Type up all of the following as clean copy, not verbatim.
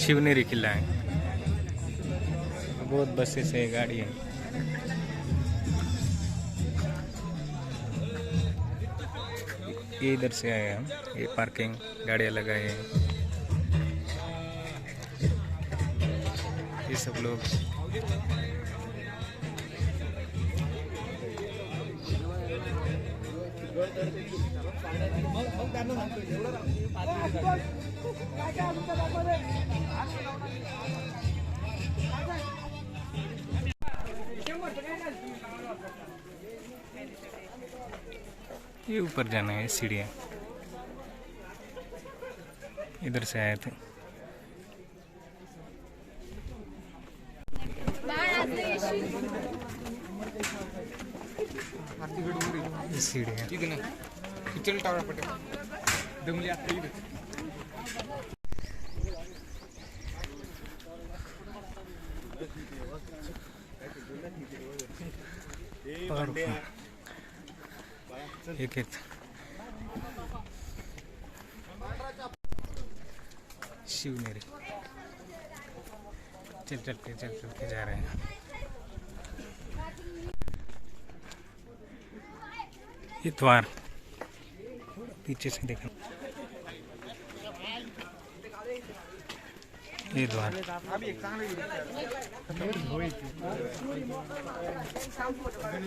शिवनेरी किला है। बहुत बसेस है, गाड़ी है। ये इधर से आए हम, ये पार्किंग गाड़ियाँ लगाए हैं। ये सब लोग ये ऊपर जाना है, सीढ़ियाँ इधर से आए थे। सीढ़ियाँ एक एक शिवनेरी चल के जा रहे हैं। ये द्वार पीछे से देखना, ये द्वार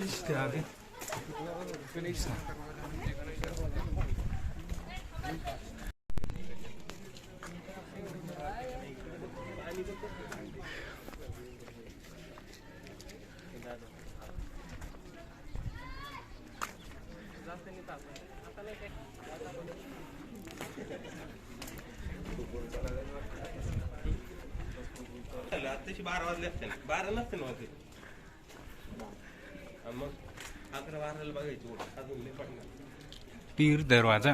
इसके आगे आताशी 12 वाजले असते ना, 12 नसते ना वाजले, मग 11-12 बघायची अजून नाही पडणार। पीर दरवाजा,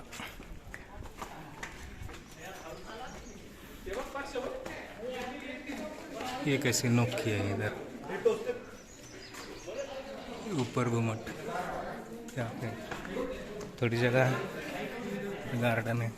ये कैसे नोक किया है इधर, ऊपर घुमट, यहाँ पे थोड़ी जगह गार्डन है।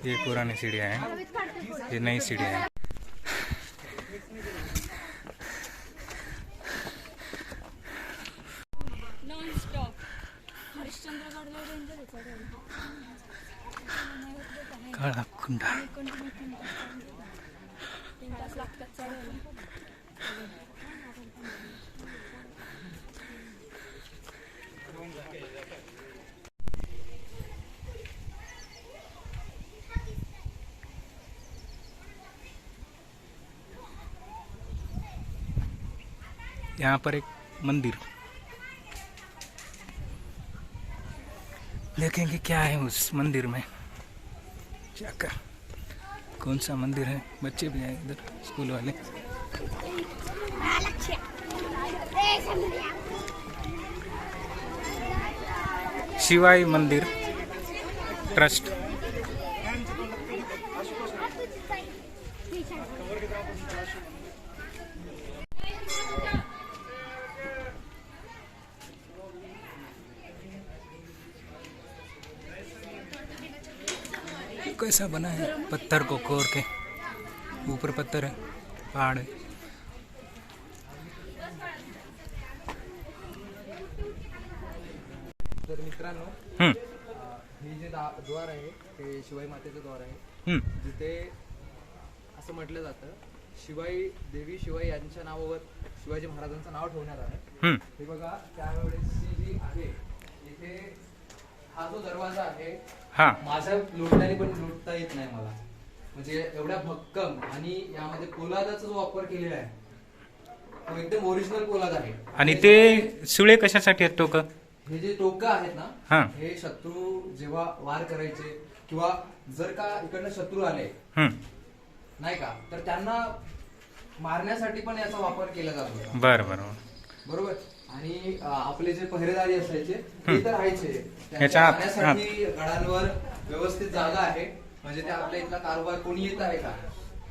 ये पुरानी सीढ़ियाँ हैं, ये नई सीढ़ियाँ हैं। काळा कुंडा, यहाँ पर एक मंदिर, देखेंगे क्या है उस मंदिर में जाकर, कौन सा मंदिर है। बच्चे भी आए इधर, स्कूल वाले। शिवाई मंदिर ट्रस्ट, कैसा बना है, पत्थर को कोर के ऊपर पत्थर है, पहाड़ है। तर मित्रांनो, हम्म, हे जे द्वार आहे ते शिवाई मातेचं द्वार आहे, हम्म, जिथे असं म्हटलं जातं शिवाई देवी शिवाई यांच्या नावावर शिवाजी महाराजांचं नाव ठेवण्यात आलं. हम्म, हे बघा, त्यावेळेसची जी आहे इथे हा जो दरवाजा आहे, हाँ, माझ्या लोटल्याने पण लोटता येत नाही मला, म्हणजे एवढ्या भक्कम आणि यामध्ये पोलादाचा जो वापर केलेला आहे तो एकदम ओरिजिनल पोलाद आहे. आणि ते सुळे कशासाठी आहेत टोक? हे जे टोकं आहेत हा. ना, हे शत्रू जेव्हा वार करायचे किंवा जर का इकडनं शत्रू आले हम्म, नाही का, तर त्यांना मारण्यासाठी पण याचा वापर केला जात होता. बरं बरं. बरोबर. आणि आपले जे पहरेदारी असायचे ते तर राहायचे, ह्याच्या त्यांच्या आत- राहण्यासाठी गडांवर व्यवस्थित जागा आहे, म्हणजे ते आपल्या इथला कारभार कोणी येत आहे का,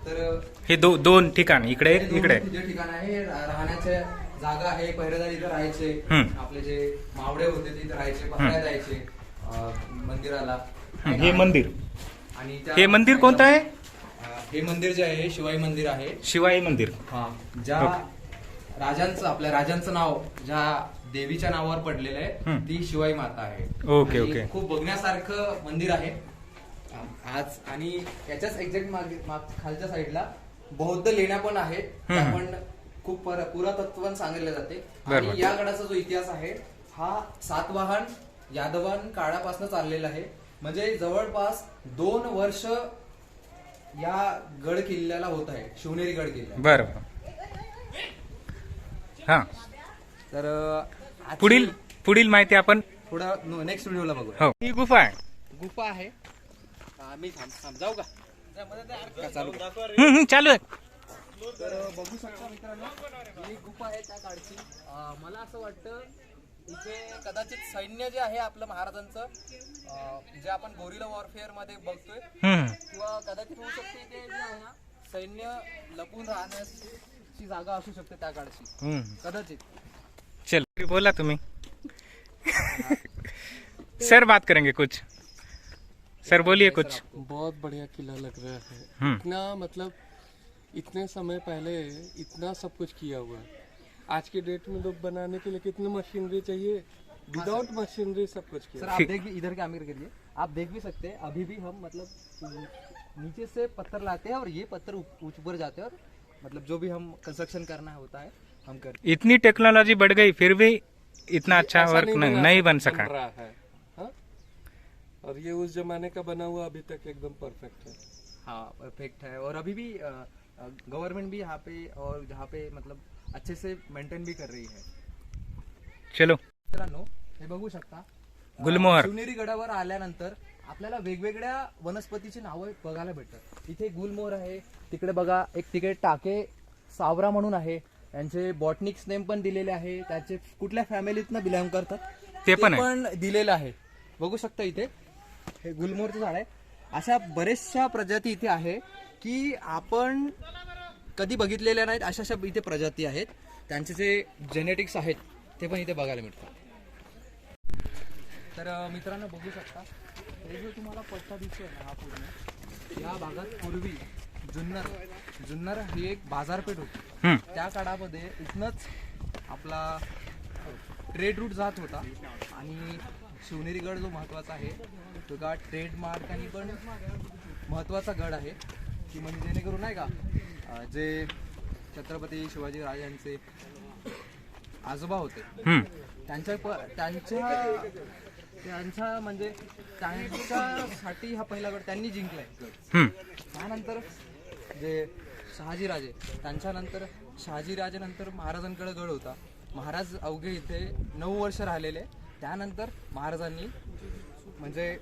तर हे दोन ठिकाण इकडे हे एक, दोन इकडे. जे ठिकाण आहे राहण्याचे जागा आहे, पहरेदारी इथं राहायचे, हम्म. आपले जे मावडे होते ते इथं राहायचे, पहायला जायचे मंदिराला. हे मंदिर, आणि हे मंदिर कोणतं आहे? हे मंदिर जे आहे शिवाई मंदिर आहे. शिवाई मंदिर. हा, ज्या राजांचं आपल्या राजांचं नाव ज्या देवीच्या नावावर पडलेलं आहे हम्म. ती शिवाई माता आहे. ओके, आणि ओके. खूप बघण्यासारखं मंदिर आहे आज. आणि याच्याच एक्झॅक्ट खालच्या साईडला बौद्ध लेण्या पण आहेत, त्या हम्म. पण खूप पुरातत्वन सांगितले जाते. बरोबर. आणि या गडाचा जो इतिहास आहे हा सातवाहन यादवान काळापासून चाललेला आहे, म्हणजे जवळपास 2 वर्ष या गड किल्ल्याला होत आहे, शिवनेरी गड किल्ला. बरं बरं. हा, तर पुढील माहिती आपण थोडा नेक्स्ट व्हिडिओला बघूया. हो. ही गुफा आहे. गुफा आहे. मी थांब जाऊ का चालू का? चालू आहे. तर बघू शकता मित्रांनो, ही गुफा आहे त्या काळची. मला असं वाटतं इथे कदाचित सैन्य जे आहे आपलं महाराजांचं, जे आपण गोरिला वॉरफेअर मध्ये बघतोय, हम्म, किंवा कदाचित होऊ शकते इथे जे आहे ना सैन्य लपून राहण्याची जागा असू शकते त्या काळची, हम्म. कदाचित. चल बोला तुम्ही. सर बात करेंगे कुछ. सर बोलिए कुछ. बहुत बढ़िया किला लग रहा है। हम्म, इतना मतलब इतने समय पहले इतना सब कुछ किया हुआ है। आज के डेट में लोग बनाने के लिए कितनी मशीनरी चाहिए, विदाउट मशीनरी सब कुछ सर किया। आप देख भी इधर कैमरे करिए, आप देख भी सकते हैं अभी भी हम मतलब नीचे से पत्थर लाते हैं और ये पत्थर ऊपर जाते हैं, और मतलब जो भी हम कंस्ट्रक्शन करना होता है हम करते इतनी टेक्नोलॉजी बढ़ गई फिर भी इतना अच्छा ऐसा वर्क नहीं बन सका. रहा है। हाँ? और ये उस जमाने का बना हुआ अभी तक एकदम परफेक्ट है। हाँ परफेक्ट है, और अभी भी गवर्नमेंट भी यहाँ पे और जहाँ पे मतलब अच्छे से मेंटेन भी कर रही है. चलो. मित्रांनो हे बघू शकता, गुलमोहर. शिवनेरी गडावर आल्यानंतर आपल्याला वेगवेगळ्या वनस्पतीची नावं बघायला भेटतात. इथे गुलमोहर आहे, तिकडे बघा एक तिकडे टाके सावरा म्हणून आहे, यांचे बॉटनिक्स नेम पण दिलेले आहे, त्याचे कुठल्या फॅमिलीतनं बिलॉंग करतात ते पण आहे. दिलेलं आहे. बघू शकता इथे हे गुलमोहरचं झाड आहे. अशा बरेचशा प्रजाती इथे आहे की आपण कधी बघितलेल्या नाहीत. अशा इथे प्रजाती आहेत, त्यांचे जे जेनेटिक्स आहेत ते पण इथे बघायला मिळतात. तर मित्रांनो बघू शकता, हे जो तुम्हाला पट्टा दिसतोय ना हा पूर्ण, या भागात पूर्वी जुन्नर ही एक बाजारपेठ होती. हम्म, त्या काळामध्ये इथनच आपला ट्रेड रूट जात होता, आणि शिवनेरी गड जो महत्त्वाचा आहे तो का ट्रेडमार्क आणि पण महत्त्वाचा गड आहे की म्हणजे जेणेकरून नाही का जे छत्रपती शिवाजी राजांचे आजोबा होते हम्म, त्यांच्या म्हणजे त्यांच्यासाठी हा पहिला गड त्यांनी जिंकलाय. हम्म. त्यानंतर जे शहाजीराजे, त्यांच्यानंतर शहाजीराजेनंतर महाराजांकडे गड होता. महाराज अवघे इथे 9 वर्ष राहिलेले. त्यानंतर महाराजांनी म्हणजे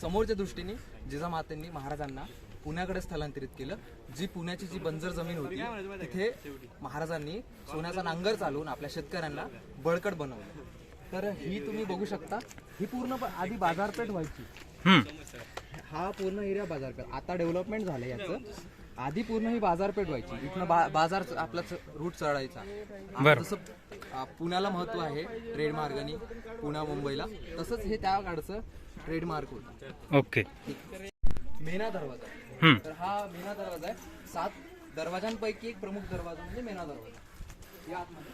समोरच्या दृष्टीने जिजामातेंनी महाराजांना पुण्याकडे स्थलांतरित केलं. जी पुण्याची जी बंजर जमीन होती तिथे महाराजांनी सोन्याचा नांगर चालवून आपल्या शेतकऱ्यांना बळकट बनवलं. तर ही तुम्ही बघू शकता, ही पूर्ण आधी बाजारपेठ व्हायची. हम्म. हा पूर्ण एरिया बाजारपेठ, आता डेव्हलपमेंट झालं याचं. आधी पूर्ण ही बाजारपेठ व्हायची, इथनं बाजार आपला रूट चढायचा. आता बरं. जसं पुण्याला महत्त्व आहे ट्रेडमार्कनी, पुणा मुंबईला, तसंच हे त्या काळचं ट्रेडमार्क होतं. ओके. मेना दरवाजा. हम्म. तर हा मेना दरवाजा आहे. 7 दरवाजांपैकी एक प्रमुख दरवाजा म्हणजे मेना दरवाजा. या आतमध्ये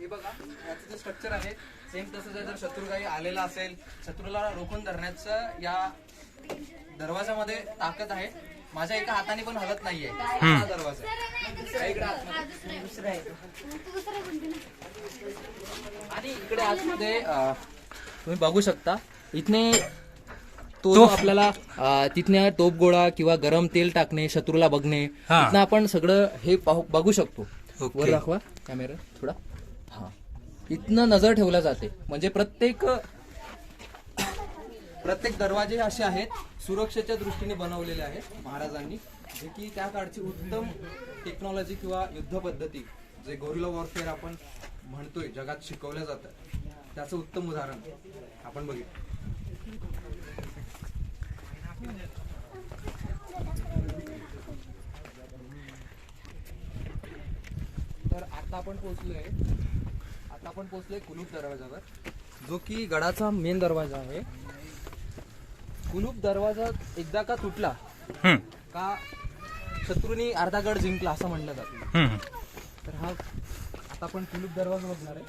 हे बघा, याचं जे स्ट्रक्चर आहे सेम तसंच आहे. जर शत्रू काही आलेला असेल, शत्रूला रोखून धरण्याचं या दरवाजामध्ये ताकद आहे. माझ्या एका हाताने पण हलत नाहीये हा दरवाजा. इकडे आतमध्ये आणि इकडे आतमध्ये तुम्ही बघू शकता, इथने तो जो आपल्याला तिथने तोपगोळा किंवा गरम तेल टाकणे, शत्रूला बघणे, हा. इथनं आपण सगळं हे बघू शकतो. ओके. वर दाखवा कॅमेरा थोडा. हा, इथनं नजर ठेवल्या जाते. म्हणजे प्रत्येक दरवाजे असे आहेत सुरक्षेच्या दृष्टीने बनवलेले आहेत महाराजांनी, जे की त्या काळची उत्तम टेक्नॉलॉजी किंवा युद्ध पद्धती, जे गोरिला वॉरफेअर आपण म्हणतोय जगात शिकवल्या जातं, त्याचं उत्तम उदाहरण आपण बघितलं. तर आता आपण पोहोचलोय कुलूप दरवाजावर, जो की गडाचा मेन दरवाजा आहे. कुलूप दरवाजा एकदा का तुटला हम्म. का शत्रूनी अर्धा गड जिंकला असं म्हणलं जातं. हम्म. तर हा आता आपण कुलूप दरवाजा बघणार आहे.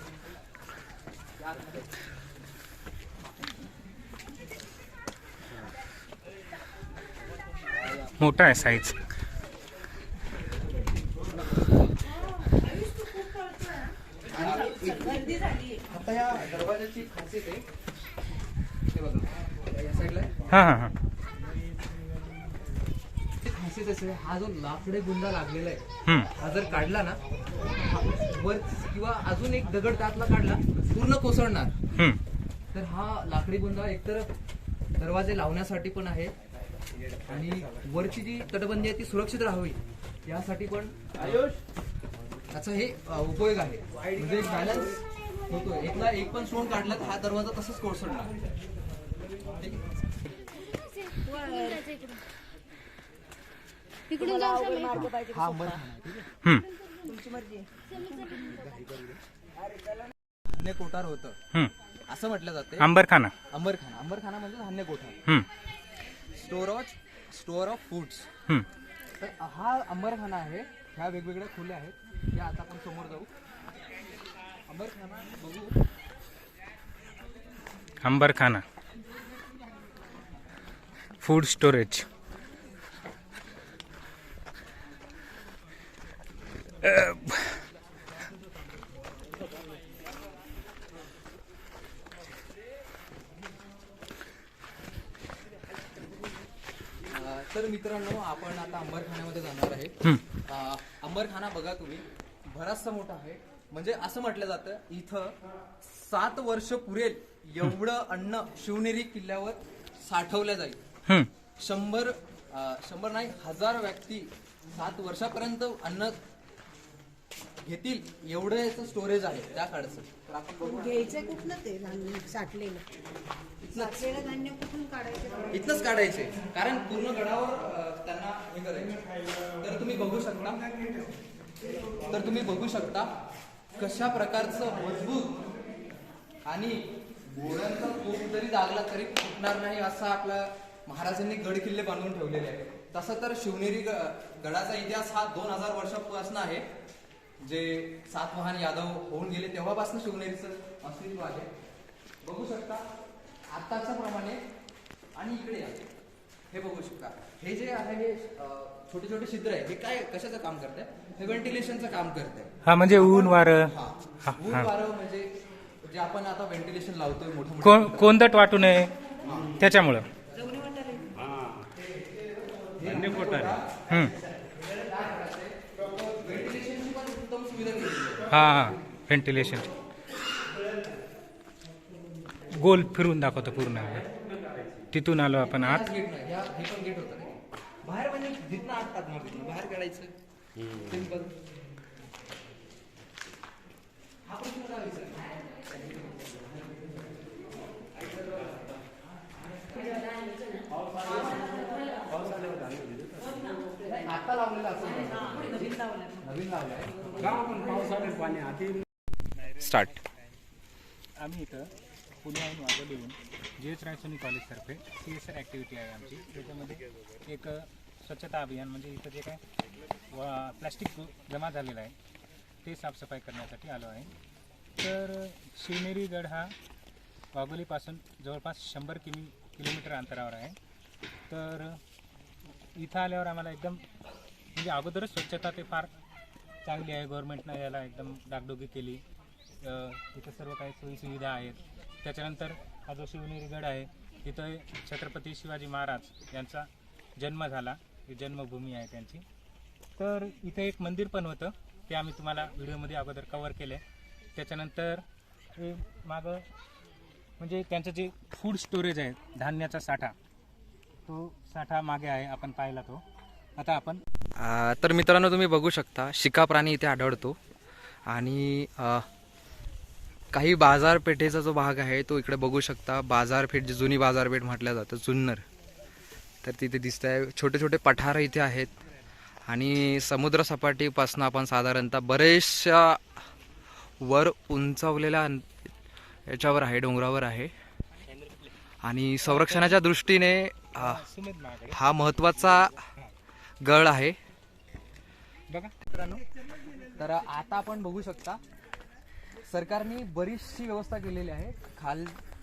मोठा आहे साईज. आता या दरवाजाची खासियत आहे, हे बघा या साईडला हां हां हां. खासियत असे, हा जो लाकडे गुंडा लागलेला आहे, हम्म. हा जर काढला ना वर किंवा अजून एक दगड त्यातला काढला पूर्ण कोसळणार. हम्म. तर हा लाकडी बुंदा एकतर दरवाजे लावण्यासाठी पण आहे आणि वरची जी तटबंदी आहे ती सुरक्षित राहावी यासाठी पण त्याचा हे उपयोग आहे. म्हणजे एक बॅलन्स होतो. एकला एक पण सोन काढला तर हा दरवाजा तसंच कोसळणार. इकडून जाऊ शकतो. हा अंबरखाना आहे, ठीक आहे. हम्म. धान्य कोठार होतं हम्म. असं म्हटलं जाते. अंबरखाना. अंबरखाना म्हणजे धान्य कोठार, हम्म. Store of foods. हम्म. तर हा अंबरखाना आहे. ह्या वेगवेगळ्या खोल्या आहेत. या आता आपण समोर जाऊ. अंबरखाना बघू. Ambarkhana food storage. तर मित्रांनो, आपण आता अंबरखान्यामध्ये जाणार आहे. अंबरखाना बघा तुम्ही, बराचसा मोठा आहे. म्हणजे असं म्हटलं जातं इथं 7 वर्ष पुरेल एवढं अन्न शिवनेरी किल्ल्यावर साठवलं जाईल. हम्म. 100 नाही 1000 व्यक्ती 7 वर्षापर्यंत अन्न घेतील एवढं याचं स्टोरेज आहे त्या काळचं. तर आपण बघू. घ्यायचं कुठलं ते धान्य साठलेलं धान्य कुठून काढायचं? इथनच काढायचे, कारण पूर्ण गडावर त्यांना हे करायचे. तर तुम्ही बघू शकता कशा प्रकारचं मजबूत आणि घोड्यांचा खूप जरी लागला तरी फुटणार नाही असा आपल्या महाराजांनी गड किल्ले बांधून ठेवलेले आहे. तसं तर शिवनेरी गडाचा इतिहास हा 2000 वर्षापासून आहे. जे सातवाहन यादव होऊन गेले तेव्हापासून शिवनेरीचं अस्तित्व आहे. बघू शकता आताच्या प्रमाणे. आणि इकडे या, हे बघू शकता. हे जे आहे हे छोटे छोटे छिद्र आहे, हे काय कशाचं काम करतंय? हे व्हेंटिलेशनचं काम करतंय. हा म्हणजे ऊन वारं. ऊन वारं म्हणजे जे आपण आता व्हेंटिलेशन लावतोय मोठं कोंदट वाटू नये त्याच्यामुळं. व्हेंटिलेशनची पण उत्तम सुविधा केली आहे. हा व्हेंटिलेशन. गोल फिरून दाखवतो पूर्ण. तिथून आलो आपण आत. गेट नाही, हे पण गेट होतं रे. बाहेर म्हणजे जिथनं आत टाकणार, तिथनं बाहेर काढायचं. सिंपल. हा प्रश्न काय विचारला? आता लावलेला असं नवीन लावलाय. स्टार्ट. आम्ही इथं पुण्याहून वागवली येऊन जी.एच. रायसोनी कॉलेजतर्फे CSR ॲक्टिव्हिटी आहे आमची. त्याच्यामध्ये एक स्वच्छता अभियान म्हणजे इथं जे काय प्लॅस्टिक जमा झालेलं आहे ते साफसफाई करण्यासाठी आलो आहे. तर शिवनेरी गड हा वाघोलीपासून जवळपास 100 किलोमीटर अंतरावर आहे. तर इथं आल्यावर आम्हाला एकदम म्हणजे अगोदरच स्वच्छता ते फार चांगली आहे. गव्हर्नमेंटनं याला एकदम डागडुगी केली. इथं सर्व काही सोयीसुविधा आहेत. त्याच्यानंतर हा जो शिवनेरी गड आहे इथं छत्रपती शिवाजी महाराज यांचा जन्म झाला. ही जन्मभूमी आहे त्यांची. तर इथं एक मंदिर पण होतं ते आम्ही तुम्हाला व्हिडिओमध्ये अगोदर कवर केलं आहे. त्याच्यानंतर हे मागं म्हणजे त्यांचं जे फूड स्टोरेज आहे धान्याचा साठा तो साठा मागे आहे आपण पाहिला तो. आता आपण तर मित्रांनो तुम्ही बघू शकता शिका प्राणी इथे आढळतो आणि काही बाजारपेठेचा जो भाग आहे तो इकडे बघू शकता. बाजारपेठ जी जुनी बाजारपेठ म्हटलं जातं जुन्नर, तर तिथे दिसत आहे. छोटे छोटे पठार इथे आहेत आणि समुद्रसपाटीपासून आपण साधारणतः बरेचशा वर उंचावलेल्या याच्यावर आहे, डोंगरावर आहे. आणि संरक्षणाच्या दृष्टीने हा महत्त्वाचा गड आहे बघा मित्रांनो. तर आता आपण बघू शकता सरकारने बरीचशी व्यवस्था केलेली आहे.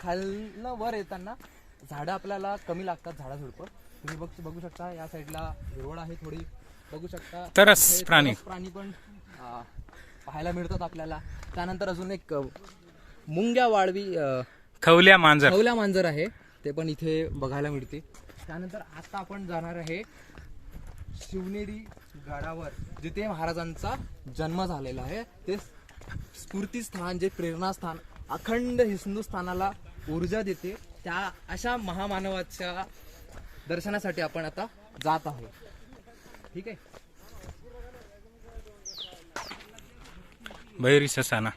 खालनं वर येताना झाडं आपल्याला कमी लागतात, झाडाझुडपं. तुम्ही बघू शकता या साईडला हिरवळ आहे थोडी, बघू शकता. तरस प्राणी पण पाहायला मिळतात आपल्याला. त्यानंतर अजून एक मुंग्या वाळवी खवल्या मांजर आहे, ते पण इथे बघायला मिळते. त्यानंतर आता आपण जाणार आहे शिवनेरी गडावर जिथे महाराजांचा जन्म झालेला आहे. ते स्फूर्तीस्थान, जे प्रेरणास्थान अखंड हिंदुस्थानाला ऊर्जा देते, त्या अशा महामानवाच्या दर्शनासाठी आपण आता जात आहोत. ठीक आहे. भैरी ससाना.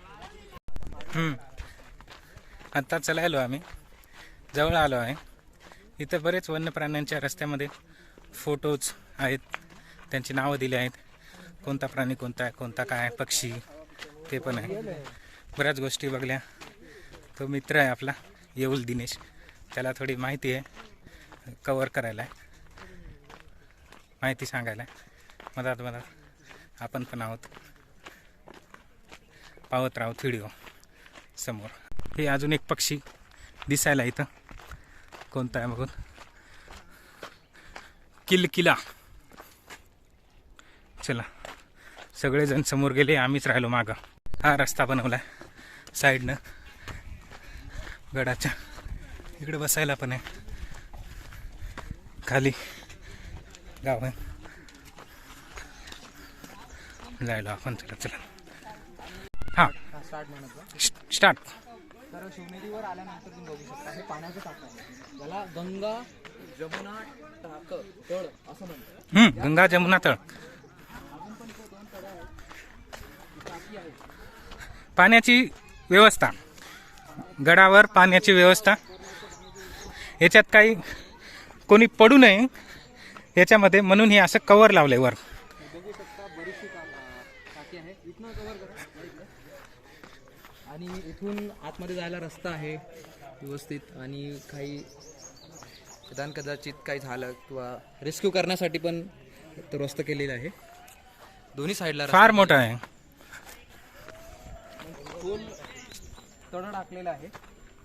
आता चलायलो आम्ही, जवळ आलो आहे. इथं बरेच वन्य प्राण्यांच्या रस्त्यामध्ये फोटोज आहेत, त्यांची नावं दिली आहेत. कोणता प्राणी कोणता आहे, कोणता काय पक्षी ते पण आहे. बऱ्याच गोष्टी बघल्या. तो मित्र आहे आपला येऊल दिनेश, त्याला थोडी माहिती आहे कवर करायला, माहिती सांगायला. मधात आपण पण आहोत, पाहत राहूत व्हिडिओ समोर. हे अजून एक पक्षी दिसायला इथं, कोणता आहे बघून, किलकिला. चला सगळेजण समोर गेले, आम्हीच राहिलो मागं. हा रस्ता बनवलाय साईडनं गडाच्या. इकडे बसायला पण आहे, खाली गाव आहे. जायलो आपण. चला हां स्टार्ट. तर शिवनेरीवर आल्यानंतर तुम्ही बघू शकता हे पाण्याचं टाकं आहे. याला गंगा जमुना टाकं तळ असं म्हणतात. गंगा जमुना तळ. पाण्याची व्यवस्था, गडावर पाण्याची व्यवस्था. याच्यात काही कोणी पडू नये याच्यामध्ये, म्हणून हे असं कवर लावलंय वर. बघू शकता बरीचशी टाकी आहे. इथनं कव्हर करा. आणि इथून आतमध्ये जायला रस्ता आहे व्यवस्थित. आणि काही निदान कदाचित काही झालं किंवा रेस्क्यू करण्यासाठी पण व्यवस्था केलेली आहे. दोन्ही साईडला फार मोठा आहे. खोल तळ टाकलेलं आहे,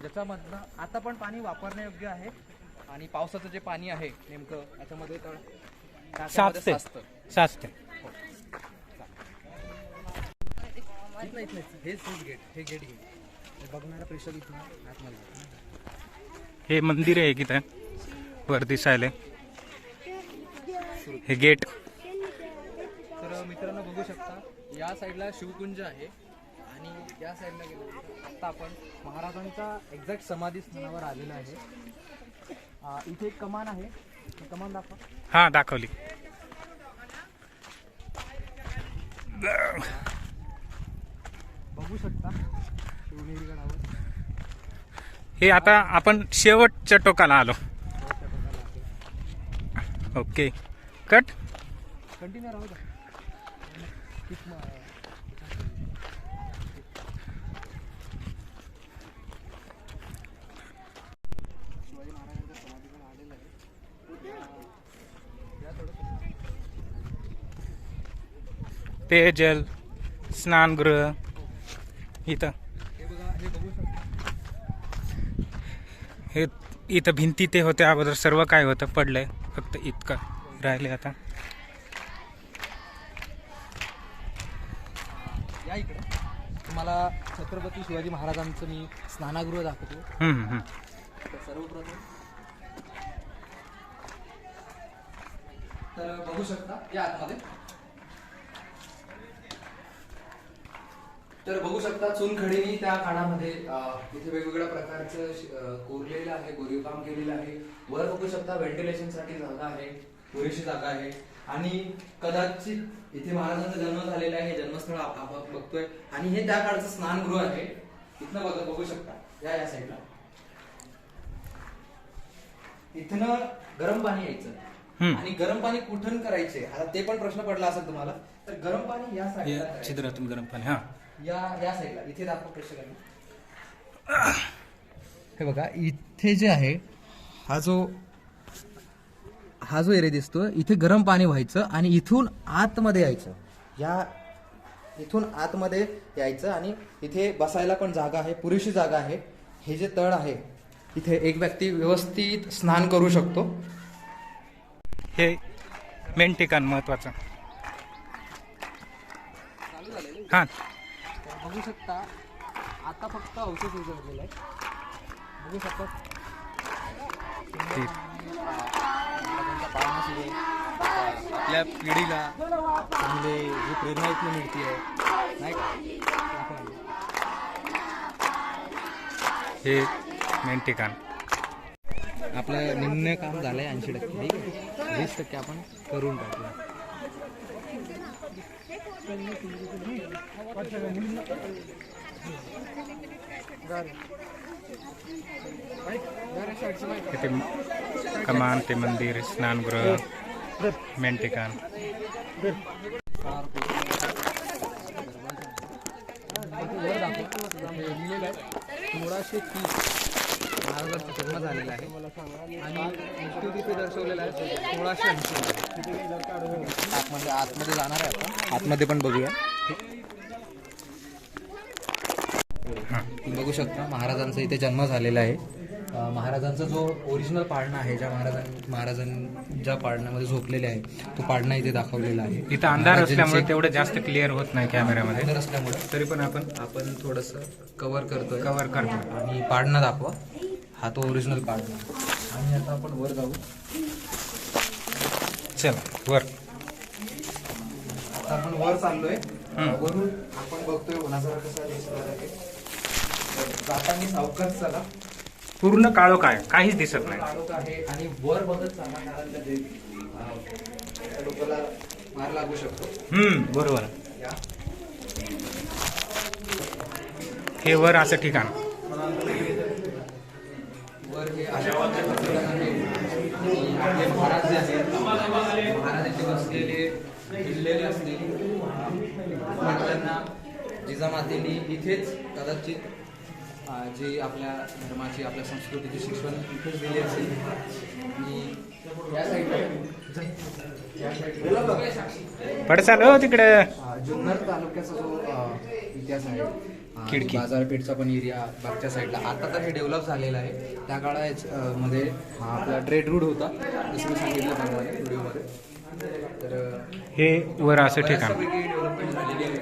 ज्याच्यामधनं आता पण पाणी वापरण्यायोग्य आहे. आणि पावसाचं जे पाणी आहे नेमकं याच्यामध्ये तळ साचते. हे गेट बघणारा प्रेशर इथून आतमध्ये. हे मंदिर आहे किती वर दिसायले, हे गेट. तर मित्रांनो बघू शकता या साईडला शिवकुंज आहे आणि या साईडला गेल्यानंतर आता आपण महाराजांच्या एक्झॅक्ट समाधी स्थानावर आलेलं आहे. इथे एक कमान आहे, कमान दाखवा. हा दाखवली. बघू शकता शिवनेरी गडावर. हे आता आपण शेवटच्या टोकाला आलो. Okay cut. कंटिन्यू राहू द्या. पेयजल, स्नानगृह इथं हे इथं भिंती ते होते अगोदर, सर्व काय होतं पडलंय, फक्त इतकं राहिले आता. या इकडे तुम्हाला छत्रपती शिवाजी महाराजांचं मी स्नानगृह दाखवतो. तर सर्वप्रथम तर बघू शकता या आतमध्ये, तर बघू शकता चुनखडीने त्या काळामध्ये इथे वेगवेगळ्या प्रकारचं कोरलेलं आहे, कोरीवकाम केलेलं आहे. वर बघू शकता व्हेंटिलेशनसाठी जागा आहे, पुरेशी जागा आहे. आणि कदाचित इथे महाराजांचा जन्म झालेला आहे, जन्मस्थळ आपण बघतोय. आणि हे त्या काळचं स्नानगृह आहे. इथनं बघू शकता या साईडला इथनं गरम पाणी यायचं. आणि गरम पाणी कुठून करायचे, आता ते पण प्रश्न पडला असेल तुम्हाला. तर गरम पाणी या साईडला छिद्रातून गरम पाणी. हा, या साईडला इथे दाखव प्रेक्षकांना. हे बघा इथे जे आहे, हा जो एरिया दिसतो, इथे गरम पाणी व्हायचं आणि इथून आतमध्ये यायचं. इथून आतमध्ये यायचं आणि इथे बसायला पण जागा आहे, पुरेशी जागा आहे. हे जे तळ आहे, इथे एक व्यक्ती व्यवस्थित स्नान करू शकतो. हे मेन ठिकाण महत्वाचं. हा, बघू शकता आता फक्त अवशेष उजळलेले आहे. बघू शकता आपल्या पिढीला चांगले जी प्रेरणा इथून मिळते आहे, नाही का? हे मेन ठिकाण. आपलं निम्न काम झालंय 80%. ठीक आहे, 20% आपण करून टाकूया. इथे कमान ते मंदिर, स्नानगृह, मेन ठिकाण. 1630 महाराजांचा जन्म झालेला आहे आणि मृत्यू तिथे दर्शवलेला आहे 1680. आतमध्ये जाणार आहे आपण, आतमध्ये पण बघूया. बघू शकता महाराजांचा इथे जन्म झालेला आहे. महाराजांचा जो ओरिजिनल पाळणा आहे, ज्या पाळण्यामध्ये झोपलेले आहे, तो पाळणा इथे दाखवलेला आहे. इथं अंधार असल्यामुळे तेवढं जास्त क्लिअर होत नाही कॅमेऱ्यामध्ये, अंधार असल्यामुळे तरी पण आपण थोडस कव्हर करतो. करतो. आणि पाळणा दाखवा, हा तो ओरिजिनल पाळणा. आणि आता आपण वर जाऊ. चला वर. आता आपण वर चाललोय. वरून आपण बघतोय नजारा कसा दिसणार आहे. जाताना सावकाश चला, पूर्ण काळोख आहे, काहीच दिसत नाही. काळोख आहे आणि वर बघत चला, कारण कधी डोक्याला मार लागू शकतो. बरोबर. हे वर असं ठिकाण. वर हे आपले महाराज जे आहेत, महाराज इथे बसलेले, भिडलेले असलेले, त्यांना जिजामातेने इथेच कदाचित जी आपल्या धर्माची, आपल्या संस्कृतीची शिक्षण इथेच दिली असेल. आणि या साईडला पडसाल हो तिकडे. जुन्नर तालुक्याचा जो इतिहास आहे, खिडकी, बाजारपेठचा पण एरिया मागच्या साईडला, आता तर हे डेव्हलप झालेलं आहे. त्या काळात मध्ये हा आपला ट्रेड रूट होता, जसं मी सांगितलं व्हिडिओमध्ये. तर हे वर असं ठिकाण. डेव्हलपमेंट झालेली आहे.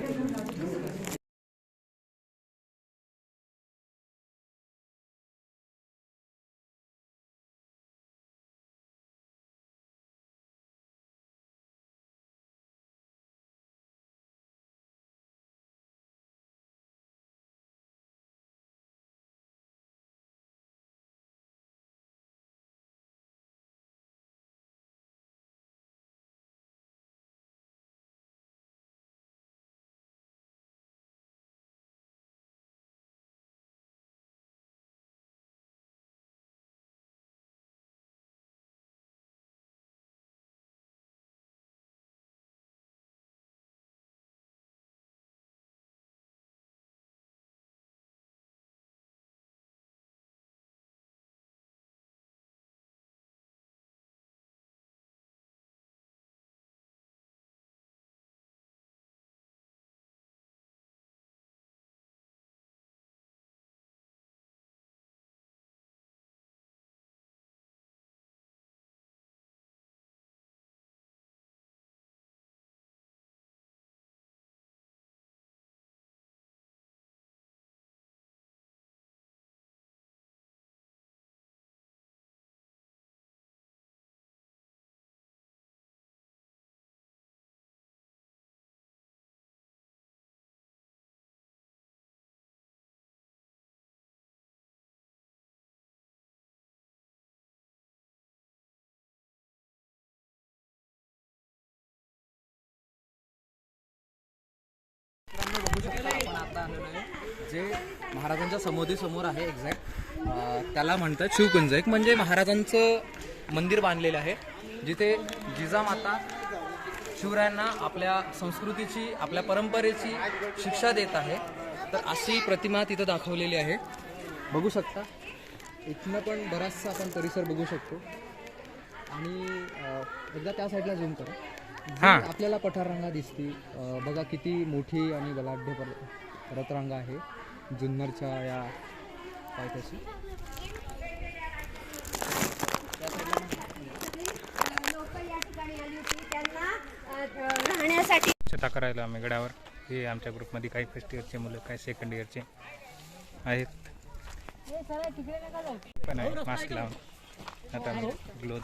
बघू शकता आपण आता आलेलो आहे जे महाराजांच्या समोर आहे एक्झॅक्ट त्याला म्हणतात शिवकुंज. एक म्हणजे महाराजांचं मंदिर बांधलेलं आहे जिथे जिजामाता शिवरायांना आपल्या संस्कृतीची आपल्या परंपरेची शिक्षा देत आहे. तर अशी प्रतिमा तिथं दाखवलेली आहे, बघू शकता. इथनं पण बराचसा आपण परिसर बघू शकतो. आणि एकदा त्या साईडला झूम करा. हां. आपल्याला पठाररांगा दिसती, बघा किती मोठी आणि बलाढ्य पर्वतरांगा आहे जुन्नरच्या या पायथ्याशी. लोक या ठिकाणी आली होती त्यांना राहण्यासाठी. स्वच्छता करायला आम्ही गडावर. हे आमच्या ग्रुपमध्ये काही फर्स्ट इयरचे मुलं, काही सेकंड इयरचे आहेत पण आहे मास्क लावून. आता ग्लोज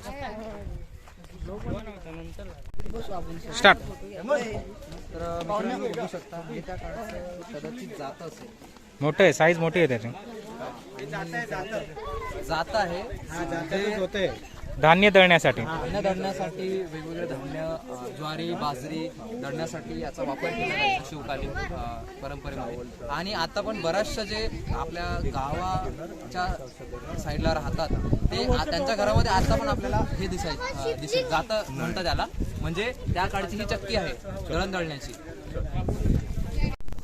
स्टार्ट. तर मित्रांनो बघू शकता हे त्या काळाचं कदाचित जात असेल, मोठं आहे, साईज मोठी आहे त्याची. जात आहे जे धान्य दळण्यासाठी. धान्य दळण्यासाठी वेगवेगळे धान्य ज्वारी बाजरी दळण्यासाठी याचा वापर केला जायचा शिवकालीन परंपरेमध्ये. आणि आता पण बऱ्याचशा जे आपल्या गावाच्या साईडला राहतात ते त्यांच्या घरामध्ये आता पण आपल्याला हे दिसेल जातं म्हणतात त्याला. म्हणजे त्या काळची ही चक्की आहे दळण दळण्याची.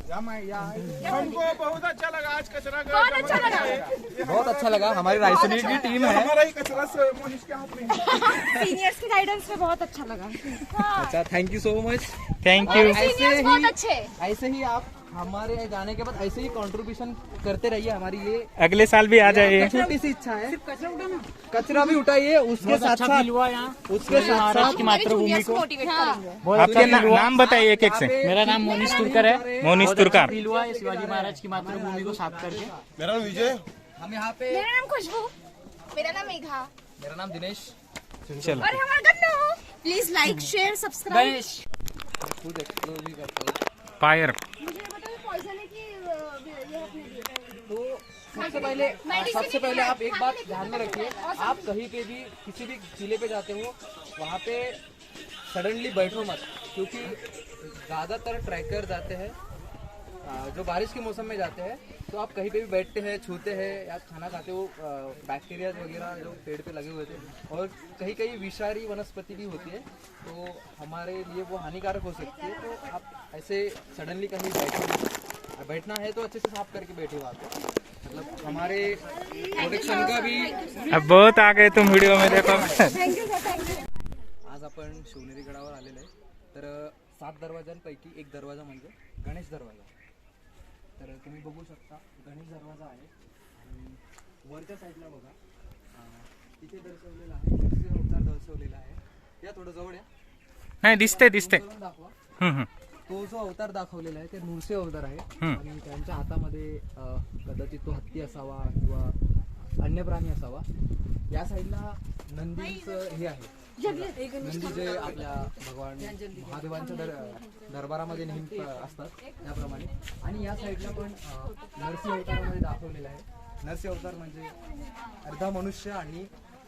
बहुत अच्छा लगा आज कचरा बहुत अच्छा लगा. हमारी रायसोनी की टीम है. हमारा ही कचरा मोनिश के हाथ में सीनियर्स के गाइडेंस में बहुत अच्छा लगा. अच्छा, thank you so much. Thank you. ऐसे ही आप हमारे जाने के बाद ऐसे ही कंट्रीब्यूशन करते रहिए. हमारी ये अगले साल भी आ जाइए. छोटी सी इच्छा है. कचरा भी उठाइए, उसके साथ साथ उसके साथ साथ मातृभूमि को मोटिवेट करेंगे. आपके नाम बताइए एक एक से. मेरा नाम मोनिश तुरकर है. मोनिश तुरकार. हुआ है शिवाजी महाराज की मातृभूमि को साफ करके. मेरा नाम विजय. हम यहाँ पे. मेरा नाम खुशबू. मेरा नाम मेघा. मेरा नाम दिनेश. चलो. और हमारा Gannu. Please like share subscribe. Ganesh. खुद एक्सप्लोर भी करता हूँ. फायर. मुझे बताओ पॉइजन है कि ये अपने लिए. तो सबसे पहले आप एक बात ध्यान में रखिए. आप कहीं पे भी किसी भी जिले पे जाते हो वहाँ पे सडनली बैठो मत, क्योंकि ज़्यादातर ट्रैकर जाते हैं जो बारिश के मौसम में जाते हैं. तो आप कहीं पे भी बैठते हैं, छूते हैं या खाना खाते हो, बैक्टीरिया वगैरह जो पेड़ पे लगे हुए थे और कहीं कहीं विषारी वनस्पति भी होती है तो हमारे लिए वो हानिकारक हो सकती है. तो आप ऐसे सडनली कहीं बैठना है तो अच्छे से साफ करके बैठे वहाँ पे. मतलब हमारे प्रोटेक्शन का भी. अब बहुत आ गए तुम वीडियो में देखो. आज आपण शिवनेरी गडावर आलेलो आहे. तर 7 दरवाजांपैकी एक दरवाजा म्हणजे गणेश दरवाजा. तर तुम्ही बघू शकता गणेश दरवाजा आहे. आणि वरच्या साईडला बघा तिथे दर्शवलेला आहे नृसिंह अवतार दर्शवलेला आहे. या थोडं जवळ या. नाही दिसते दिसते. करून दाखवा. हम्म. तो जो अवतार दाखवलेला आहे ते नृसिंह अवतार आहे. हम्म. आणि त्यांच्या हातामध्ये कदाचित तो हत्ती असावा किंवा अन्य प्राणी असावा. या साईडला नंदीचं हे आहे. नंदी जे आपल्या भगवान महादेवांच्या दरबारामध्ये नेहमी असतात त्याप्रमाणे. आणि या साईडला पण नरसिंह अवतारामध्ये दाखवलेलं आहे. नरसिंह अवतार म्हणजे अर्धा मनुष्य आणि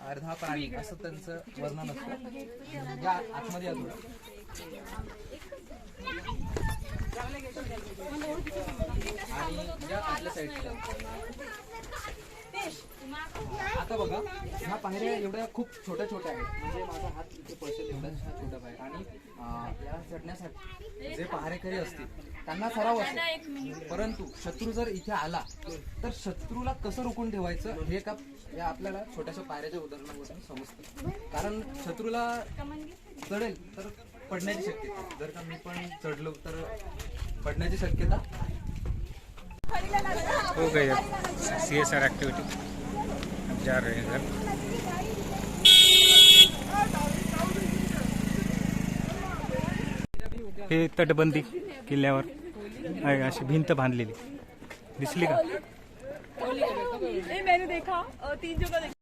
अर्धा प्राणी असं त्यांचं वर्णन असतं. या आतमध्ये या थोडं. आणि या आतल्या साईडला आता बघा ह्या पायऱ्या एवढ्या खूप छोट्या छोट्या आहेत. म्हणजे माझा हात इथे पळसेल एवढा छोटा पाय. आणि या चढण्यासाठी जे पहारेकरी असतील त्यांना सराव असतो. परंतु शत्रू जर इथे आला तर शत्रूला कसं रोखून ठेवायचं हे का या आपल्याला छोट्याशा पायऱ्याच्या उदाहरणावरून समजतं. कारण शत्रूला चढेल तर पडण्याची शक्यता. जर का मी पण चढलो तर पडण्याची शक्यता. हो गई अब CSR एक्टिविटी. अब जा रहे हैं घर. हे तटबंदी किल्ल्यावर आहे, अशी भिंत बांधलेली दिसली का. मैंने देखा 3 जगह